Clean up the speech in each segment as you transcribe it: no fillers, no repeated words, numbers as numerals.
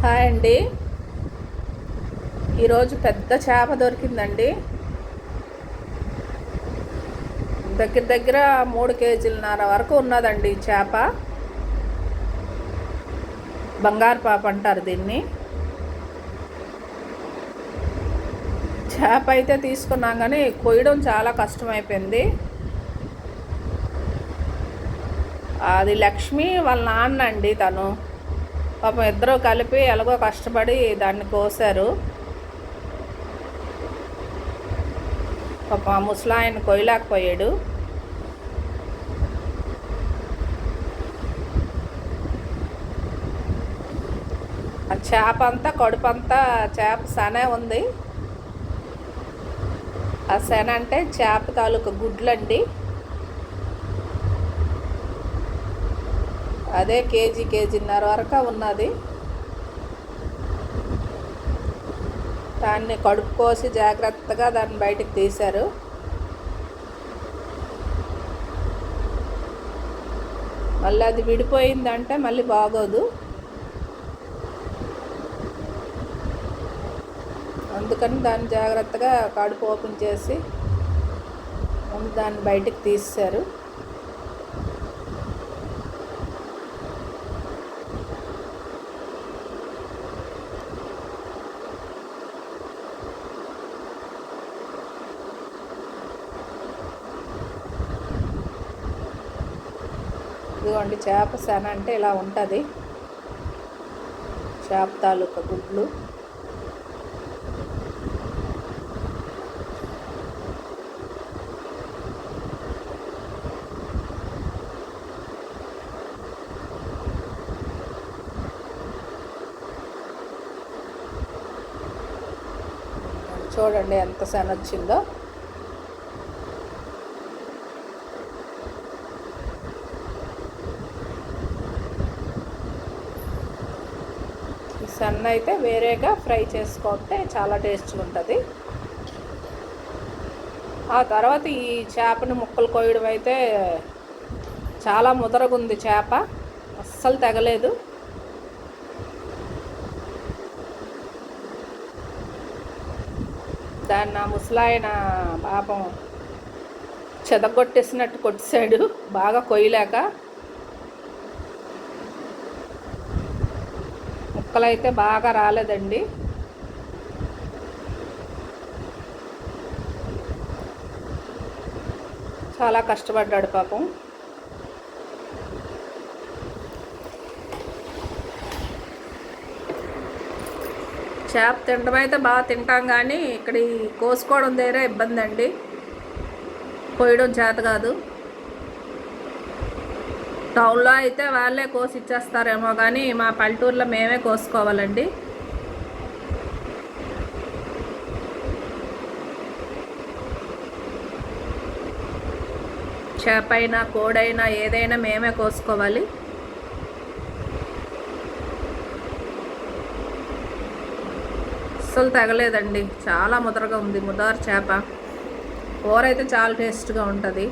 Hi అండి. ఈరోజు పెద్ద చేప దొరికిందండి. దగ్గర దగ్గర 3 కేజీలన్నర వరకు ఉన్నదండి ఈ చేప. బంగారు పాప అంటారు దీన్ని. చేప అయితే తీసుకున్నాం కానీ కొయ్యడం చాలా కష్టమైపోయింది. అది లక్ష్మి వాళ్ళ నాన్న అండి. తను పాపం ఇద్దరు కలిపి ఎలాగో కష్టపడి దాన్ని కోసారు. పాపం ఆ ముసలాయన కొయ్యలేకపోయాడు. ఆ చేప అంతా కడుపంతా చేప శనే ఉంది. ఆ శన అంటే చేప తాలూకు గుడ్లండి. అదే కేజీన్నర వరకు ఉన్నది. దాన్ని కడుపు కోసి జాగ్రత్తగా దాన్ని బయటికి తీశారు. మళ్ళీ అది విడిపోయిందంటే మళ్ళీ బాగోదు. అందుకని దాన్ని జాగ్రత్తగా కడుపు ఓపెన్ చేసి ముందు దాన్ని బయటికి తీశారు. ఇదిగోండి చేప శన అంటే ఇలా ఉంటుంది. చేప తాలూకా గుడ్లు. చూడండి ఎంత శన వచ్చిందో. సన్న అయితే వేరేగా ఫ్రై చేసుకుంటే చాలా టేస్ట్గా ఉంటుంది. ఆ తర్వాత ఈ చేపని ముక్కలు కోయడం అయితే చాలా ముదరగుంది చేప, అస్సలు తెగలేదు. దాన్ని ఆ ముసలాయన పాపం చెదగొట్టేసినట్టు కొట్టేశాడు బాగా కొయ్యలేక. ముక్కలైతే బాగా రాలేదండి. చాలా కష్టపడ్డాడు పాపం. చేప తినడం అయితే బాగా తింటాం కానీ ఇక్కడ ఈ కోసుకోవడం దగ్గర ఇబ్బంది అండి. కోయడం చేత కాదు. టౌన్లో అయితే వాళ్ళే కోసి ఇచ్చేస్తారేమో కానీ మా పల్లెటూరులో మేమే కోసుకోవాలండి. చేపైనా కోడైనా ఏదైనా మేమే కోసుకోవాలి. అస్సలు తగలేదండి. చాలా ముదరగా ఉంది. ముదారు చేప కూర అయితే చాలా టేస్ట్గా ఉంటుంది.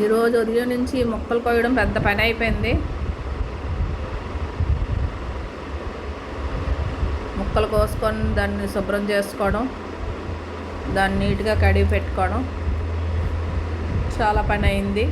ఈరోజు ఉదయం నుంచి ముక్కలు కోయడం పెద్ద పని అయిపోయింది. ముక్కలు కోసుకొని దాన్ని శుభ్రం చేసుకోవడం, దాన్ని నీట్గా కడిగి పెట్టుకోవడం చాలా పని అయింది.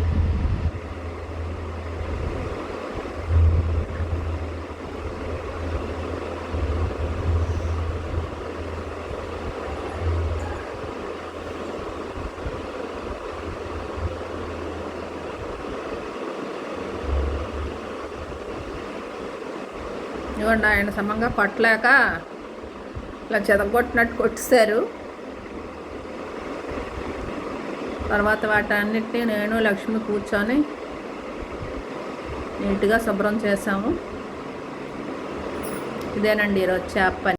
ఇవ్వండి ఆయన సమంగా కొట్టలేక ఇలా చెదగొట్టినట్టు కొట్టేశారు. తర్వాత వాటన్నిటిని నేను లక్ష్మి కూర్చొని నీట్గా శుభ్రం చేసాము. ఇదేనండి ఈరోజు చేప పని.